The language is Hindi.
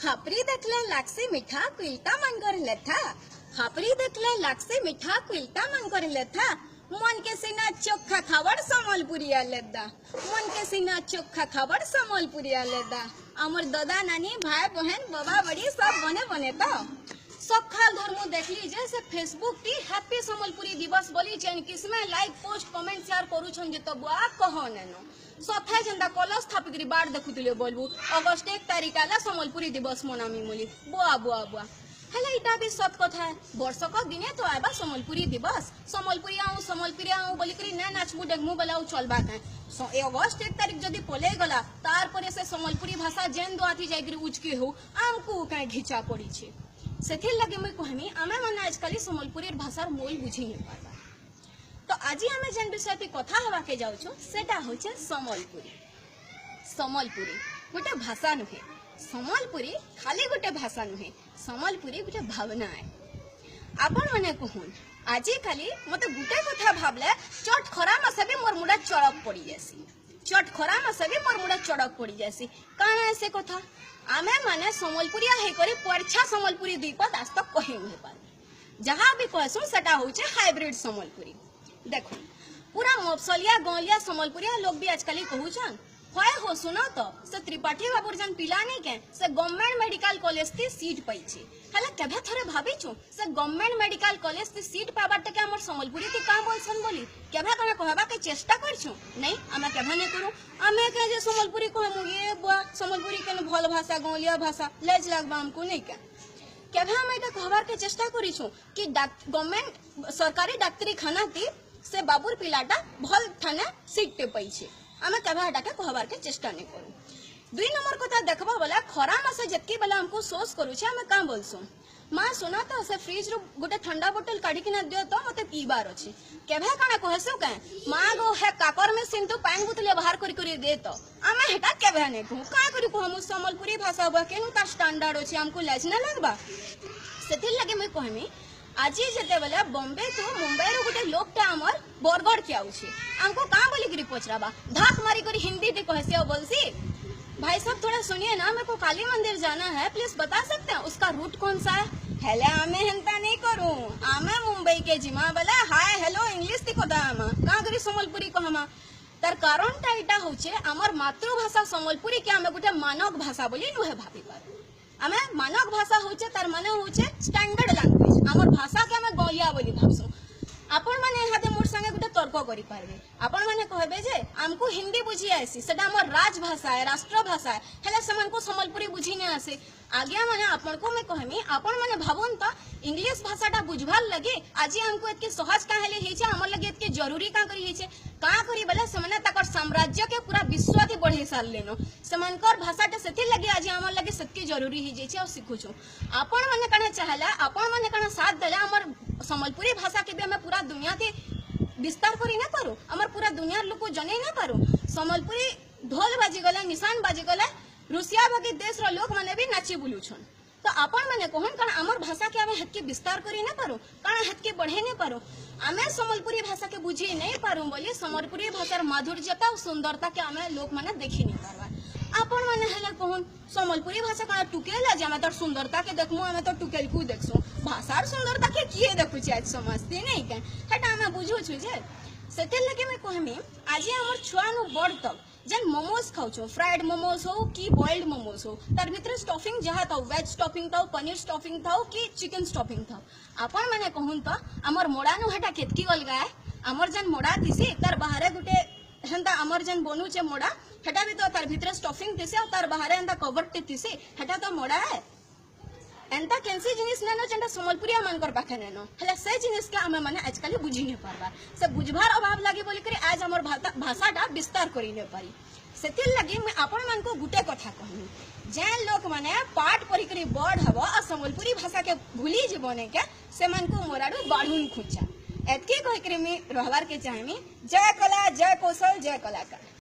हापरी देखले लागसे मिठा कुलता मन कर लेथा। हापरी देखले लागसे मिठा कुलता मन कर लेथा। मन के सीना चोखा खावड़ समलपुरिया लेदा। मन के सीना चोखा खावड़ समलपुरिया लेदा। अमर दादा नानी भाई बहन बाबा बड़ी सब बने बने तो सखा धर्म देख लीजिए से फेसबुक टी हैप्पी समलपुरी दिवस बोली जेन किसमें लाइक पोस्ट कमेंट शेयर करू छन जे तो बुआ कहो नेनो सफाई जनता कलश स्थापित बार देखुतिले बोलबू अगस्त 1 तारिख आला समलपुरी दिवस मनामी मोली बुआ बुआ बुआ हेले इटा भी सत कथा है वर्षक दिने तो आबा समलपुरी दिवस समलपुरी आऊ बोली करी ना नाचबू देखमु बलाऊ चलबा है अगस्त 1 तारिख जदी पले गला तार परे से समलपुरी भाषा जेन दोआथी जाई करी उचके हो आमको काई घिचा पड़ी छे सेथिर लगे मैं कहमी आमे मन आजकल समलपुरी भाषार मूल बुझी नहीं पारबा तो आज आमे जेन विषय पे कथा हवा के जाउछु सेटा होचे समलपुरी। समलपुरी गोटे भाषा नुहे। समलपुरी खाली गोटे भाषा नुहे। समलपुरी गोटे भावना है। आपण माने कहून आज खाली मते गोटे कथा भाबले चट खरा मासे भी मोर मुडा चड़क पड़ी जासी। चट खरा मासे भी मोर मुडा चड़क पड़ी जासी काना ऐसे कथा आमे माने समलपुरिया हे करे परछा समलपुरी द्वीपद आज तक कहि नहीं पार जहां भी कहसु सेटा होचे हाइब्रिड समलपुरी। देखो पूरा मफसलिया गांवलिया समलपुरिया लोग भी आजकल कहूछन होय हो सुनो तो से त्रिपाठी बाबूर जन पिलानी के से गवर्नमेंट मेडिकल कॉलेज ती सीट पाई छी हला केभे थरे भाबी छु से गवर्नमेंट मेडिकल कॉलेज ती सीट पाबा तक हमर समलपुरी ती का बोलसन बोली केभे कने कहबा के चेष्टा करछु नहीं आमे केभे नै करू आमे के जे समलपुरी कहमु ये बुआ समलपुरी के भल भाषा गांवलिया भाषा लेज लागबा हमको नहीं के केभे हम एटा कहबार के चेष्टा करी छु कि गवर्नमेंट सरकारी डाक्टरी खाना ती से बाबूर पिलाटा भल थाने सीट पे पाई छे आमे केभे हटा के कहबार के चेष्टा नहीं करू। 2 नंबर कथा देखबा वाला खरा मासे जत्की वाला हमको सोच करू छे आमे का बोलसु मां सुना तो से फ्रिज रो गोटे ठंडा बोतल काढी के ना दियो तो मते पीबार अछि केभे काना कहसु के मां गो है काकर में सिंतु पानी बोतल बाहर करी दे तो आमे हेटा केभे नै कहू का करू को हम समलपुरी भाषा बा केनु का स्टैंडर्ड अछि हमको लाज ना लगबा सेथिर लगे मैं कहमी आज जेते बेले बॉम्बे तो मुंबई रो गोटे लोकटा हमर बरगढ़ के आउछे हमको का बोली गिरी पचराबा धाक मारी करी हिंदी ते कहसिया बोलसी भाई साहब थोड़ा सुनिए ना मेरे को काली मंदिर जाना है प्लीज बता सकते हैं उसका रूट कौन सा है हेले आमे हंता नहीं करू आमे मुंबई के जिमा बेले हाय हेलो इंग्लिश ती कोदा आमा का करी समलपुरी कहमा तार कारण ता इटा होचे हमर मातृभाषा समलपुरी के आमे गोटे मानक भाषा बोली नुहे भाबी पार आमे मानक भाषा होचे तार माने होचे स्टैंडर्ड लैंग्वेज हमर भाषा के आमे गौलिया बोली भाबसु आपण माने हाते मोर संगे गोटे तर्क करि पारबे आपण माने कहबे जे हमको हिंदी बुझी आसी सेटा हमर राजभाषा है राष्ट्र भाषा है हेले समन को समलपुरी बुझी नै आसे आगे माने आपण को मैं कहमी आपण माने भाबन त इंग्लिश भाषाटा बुझवार लगे आज हमको एतके सहज का हेले हेचे हमर लगे एतके जरूरी का करी हेचे का करी बेले समने तकर साम्राज्य के पूरा विश्व थी बढ़े साल लेनो समनकर भाषाटा सेति लगे आज हमर लगे सेतके जरूरी हे जेचे और सिखु छु आपण माने कना चाहला आपण माने कना साथ देला हमर समलपुरी भाषा के भी हमें पूरा दुनिया ते विस्तार करी ना पारो हमर पूरा दुनिया लोग जने ना पारो समलपुरी ढोल बाजी गला निशान बाजी गला रूसिया बाकी देश रो लोग माने भी नाची बुलु छन तो आपण माने कहन कारण हमर भाषा के हमें हटके विस्तार करी ना पारो कारण हटके बढ़े नहीं पारो हमें समलपुरी भाषा के बुझी नहीं पारो बोली समलपुरी भाषार माधुर्यता और सुंदरता के हमें लोग माने देखि नहीं पारबा आपण माने हेला कहन समलपुरी भाषा का टुकेला जे हमें तो सुंदरता के देखमु हमें तो टुकेल को देखसु भाषार सुंदरता के किए देखु छी आज समझते नहीं के हटा हमें बुझु छु जे सेते लगे मैं कहमी आज हमर छुआ नु बड़ तक जन मोमोज खाउछो फ्राइड मोमोज हो कि बॉइल्ड मोमोज हो तार भीतर स्टफिंग जहा था वेज स्टफिंग था पनीर स्टफिंग था कि चिकन स्टफिंग था आपण माने कहून तो हमर मोड़ा नु हटा केतकी अलगा है हमर जन मोड़ा थिसी तार बाहर गुटे हंदा हमर जन बोनु छे मोड़ा हटा भी तो तार भीतर स्टफिंग थिसे और तार बाहर हंदा कवर टे थिसे हटा तो मोड़ा है एंता केंसी जिनिस नेनो जेंटा समलपुरिया मानकर पाखे नेनो हला से जिनिस के हमें माने आजकल बुझी नहीं पारबा से बुझभार अभाव लागे बोली करे आज हमर भाषाटा विस्तार करी नै पारी सेतिल लगे मैं आपण मान को गुटे कथा कहनी जेन लोग माने पाठ पढ़ी करी बड़ हबो आ समलपुरी भाषा के भूली जीवने के से मन को मोराडू बाढुन खुचा एतके कहि करे मैं रहवार के चाहमी जय कला जय कौशल जय कलाकार।